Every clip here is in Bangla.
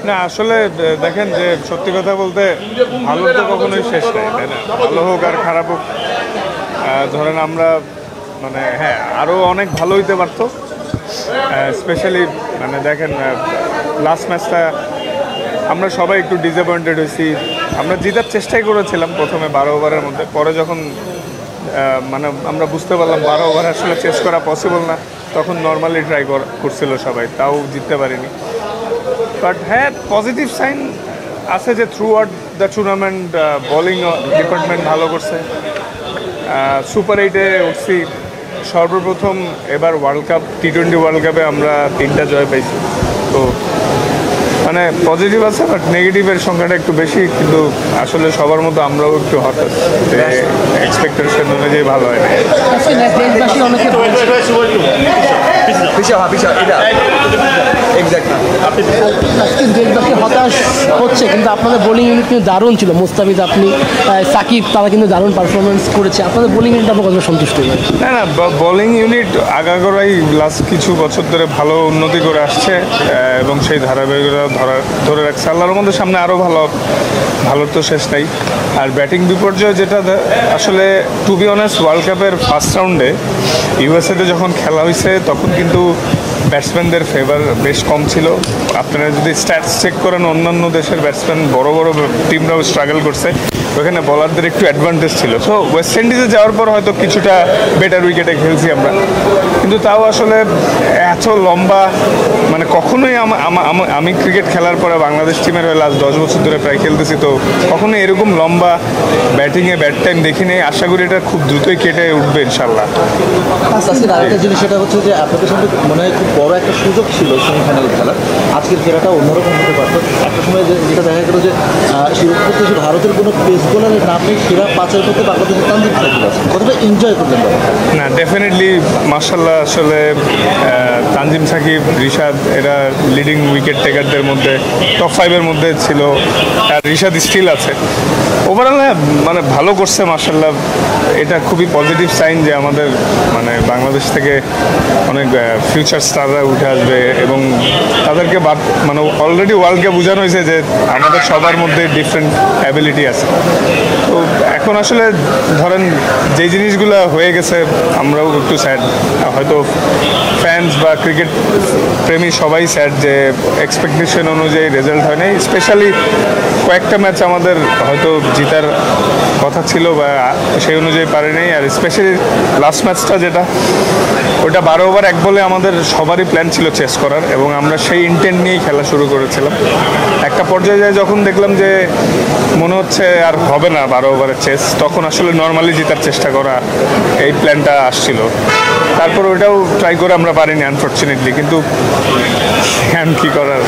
না আসলে দেখেন যে সত্যি কথা বলতে ভালো তো কখনোই শেষ নেই, তাই না? ভালো হোক আর খারাপ হোক, ধরেন আমরা মানে হ্যাঁ আরও অনেক ভালো হইতে পারতো। স্পেশালি মানে দেখেন লাস্ট ম্যাচটা আমরা সবাই একটু ডিসঅ্যাপয়েন্টেড হয়েছি। আমরা জেতার চেষ্টাই করেছিলাম প্রথমে 12 ওভারের মধ্যে, পরে যখন মানে আমরা বুঝতে পারলাম 12 ওভার আসলে চেস করা পসিবল না, তখন নর্মালি ট্রাই করছিল সবাই, তাও জিততে পারিনি। বাট হ্যাঁ পজিটিভ সাইন আছে যে through out the tournament bowling department ভালো করছে। সুপার 8-এ উঠছি সর্বপ্রথম, এবার ওয়ার্ল্ড কাপ T20 ওয়ার্ল্ড কাপে আমরা 3টা জয় পাইছি। তো মানে পজিটিভ আছে, বাট নেগেটিভের সংখ্যাটা একটু বেশি। কিন্তু আসলে সবার মতো আমরাও একটু হতাশ যে এক্সপেকটেশন অনুযায়ী ভালো হয় না। হতাশ হচ্ছে, কিন্তু আপনাদের বোলিং ইউনিট কিন্তু দারুণ ছিল। মুস্তাফিজ, আপনি, সাকিব, তারা কিন্তু দারুণ পারফরমেন্স করেছে। আপনাদের বোলিং ইউনিট আপনার কতটা সন্তুষ্ট? না না, বোলিং ইউনিট আগাগোড়াই লাস্ট কিছু বছর ধরে ভালো উন্নতি করে আসছে এবং সেই ধারাবাহিকতা ধরে রাখছে। আল্লাহর মধ্যে সামনে আরও ভালোর তো শেষ নাই। আর ব্যাটিং বিপর্যয় যেটা আসলে টু বি অনেস্ট, ওয়ার্ল্ড কাপের ফার্স্ট রাউন্ডে ইউএসএতে যখন খেলা হয়েছে তখন কিন্তু ব্যাটসম্যানদের ফেভার বেশ কম ছিল। আপনারা যদি স্ট্যাটস চেক করেন, অন্যান্য দেশের ব্যাটসম্যান বড় বড় টিমরাও স্ট্রাগল করছে, ওখানে বলারদের একটু অ্যাডভান্টেজ ছিল। সো ওয়েস্ট ইন্ডিজে যাওয়ার পর হয়তো কিছুটা বেটার উইকেটে খেলছি আমরা, কিন্তু তাও আসলে এত লম্বা মানে কখনোই আমি ক্রিকেট খেলার পরে বাংলাদেশ টিমের হয়ে লাস্ট 10 বছর ধরে প্রায় খেলতেছি, তো কখনোই এরকম লম্বা ব্যাটিংয়ে ব্যাট টাইম দেখিনি। আশা করি এটা খুব দ্রুতই কেটে উঠবে ইনশাল্লাহ। আরেকটা জিনিস সেটা হচ্ছে যে আপনাদের সঙ্গে মনে হয় খুব বড় একটা সুযোগ ছিল সেমিফাইনাল খেলার, আজকের খেলাটা অন্যরকম হতে পারতো। একটা সময় যেটা দেখা গেল যে ভারতের কোনো পেস বোলারের নামে সেরা 5-এর মধ্যে বাংলাদেশের তানজিম সাকিব আছে, কতটা এনজয় করলেন? না ডেফিনেটলি মাশাআল্লাহ, আসলে তানজিম সাকিব, রিশাদ এরা লিডিং উইকেট টেকারদের মধ্যে টপ 5-এর মধ্যে ছিল, আর রিশাদ স্টিল আছে। ওভারঅল মানে ভালো করছে মাশাআল্লাহ। এটা খুবই পজিটিভ সাইন যে আমাদের মানে বাংলাদেশ থেকে অনেক ফিউচার স্টাররা উঠে আসবে এবং তাদেরকে মানে অলরেডি ওয়ার্ল্ডকে বোঝানো হয়েছে যে আমাদের সবার মধ্যে ডিফারেন্ট অ্যাবিলিটি আছে। তো এখন আসলে ধরেন যে জিনিসগুলো হয়ে গেছে আমরাও একটু স্যাড, হয়তো ফ্যান্স বা ক্রিকেট প্রেমী সবাই স্যাড যে এক্সপেকটেশন অনুযায়ী রেজাল্ট হয় নাই। স্পেশালি কয়েকটা ম্যাচ আমাদের হয়তো জিতার কথা ছিল বা সেই অনুযায়ী পারেনি। আর স্পেশালি লাস্ট ম্যাচটা যেটা, ওটা 12 ওভার 1 বলে আমাদের সবারই প্ল্যান ছিল চেস করার, এবং আমরা সেই ইন্টেন্ট নিয়েই খেলা শুরু করেছিলাম। একটা পর্যায়ে যায় যখন দেখলাম যে মনে হচ্ছে আর হবে না 12 ওভারের চেস, তখন আসলে নর্মালি জেতার চেষ্টা করা এই প্ল্যানটা আসছিল। তারপর ওইটাও ট্রাই করে আমরা পারিনি আনফর্চুনেটলি, কিন্তু কি করার।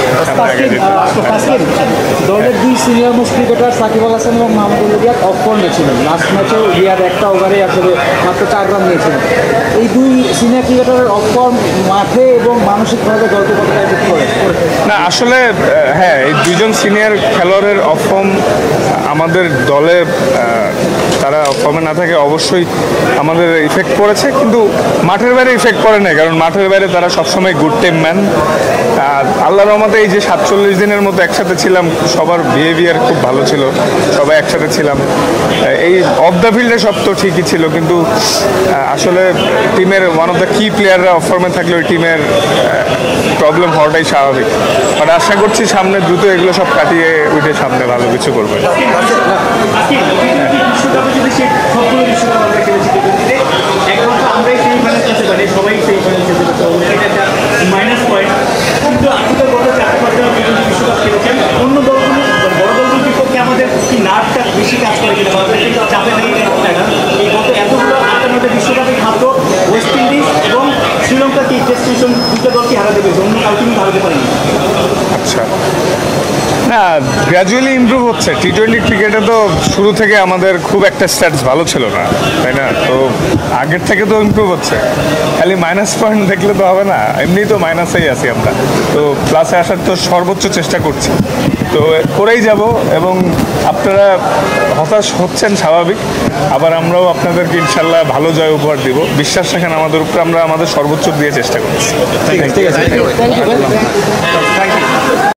দলের 2 senior most cricketer Shakib Al Hasan এবং মাহমুদুল রিয়াদ অফ ফর্মে ছিলেন। লাস্ট ম্যাচেও রিয়াদ একটা ওভারে আসলে মাত্র 4 রান নিয়েছিলেন। এই 2 সিনিয়র ক্রিকেটারের অফ ফর্ম মাঠে এবং মানসিকভাবে দলকে কতটা এফেক্ট করে? না আসলে হ্যাঁ, এই 2জন সিনিয়র খেলোয়াড়ের অফ ফর্ম আমাদের দলে তারা ফর্মে না থাকে অবশ্যই আমাদের ইফেক্ট পড়েছে, কিন্তু মাঠের বাইরে ইফেক্ট পড়ে না, কারণ মাঠের বাইরে তারা সবসময় গুড টিম ম্যান। আর আল্লাহর রহমতে এই যে 47 দিনের মতো একসাথে ছিলাম, সবার বিহেভিয়ার খুব ভালো ছিল, সবাই একসাথে ছিলাম। এই অফ দ্য ফিল্ডে সব তো ঠিকই ছিল, কিন্তু আসলে টিমের ওয়ান অফ দ্য কি প্লেয়াররা অফ ফর্মে থাকলে ওই টিমের প্রবলেম হওয়াটাই স্বাভাবিক। বাট আশা করছি সামনে দ্রুত এগুলো সব কাটিয়ে উঠে সামনে ভালো কিছু করবে। মাইনাস পয়েন্ট, কিন্তু আপনি তো গত 4-5 বিশ্বকাপ খেলেছেন, অন্য দলগুলো বড় দলগুলোর বিপক্ষে আমাদের কি নার্ভটা বেশি কাজ করে কিনা, চাপে নেই না? এই গত এতগুলো 8টা বিশ্বকাপে মাত্র ওয়েস্ট ইন্ডিজ এবং শ্রীলঙ্কা কি টেস্ট সেশন 2টা দলকে হারাতে পেরেছে, অন্য কাউকে কিন্তু হারাতে পারেনি। আচ্ছা, না গ্র্যাজুয়ালি ইমপ্রুভ হচ্ছে। T20 ক্রিকেটে তো শুরু থেকে আমাদের খুব একটা স্ট্যাটস ভালো ছিল না, তাই না? তো আগের থেকে তো ইমপ্রুভ হচ্ছে, খালি মাইনাস পয়েন্ট দেখলে তো হবে না, এমনি তো মাইনাসেই আছি আমরা। তো প্লাসে আসার তো সর্বোচ্চ চেষ্টা করছি, তো করেই যাব। এবং আপনারা হতাশ হচ্ছেন স্বাভাবিক, আবার আমরাও আপনাদেরকে ইনশাল্লাহ ভালো জয় উপহার দিব। বিশ্বাস রাখেন আমাদের উপরে, আমরা আমাদের সর্বোচ্চ দিয়ে চেষ্টা করছি। ঠিক আছে, থ্যাংক ইউ।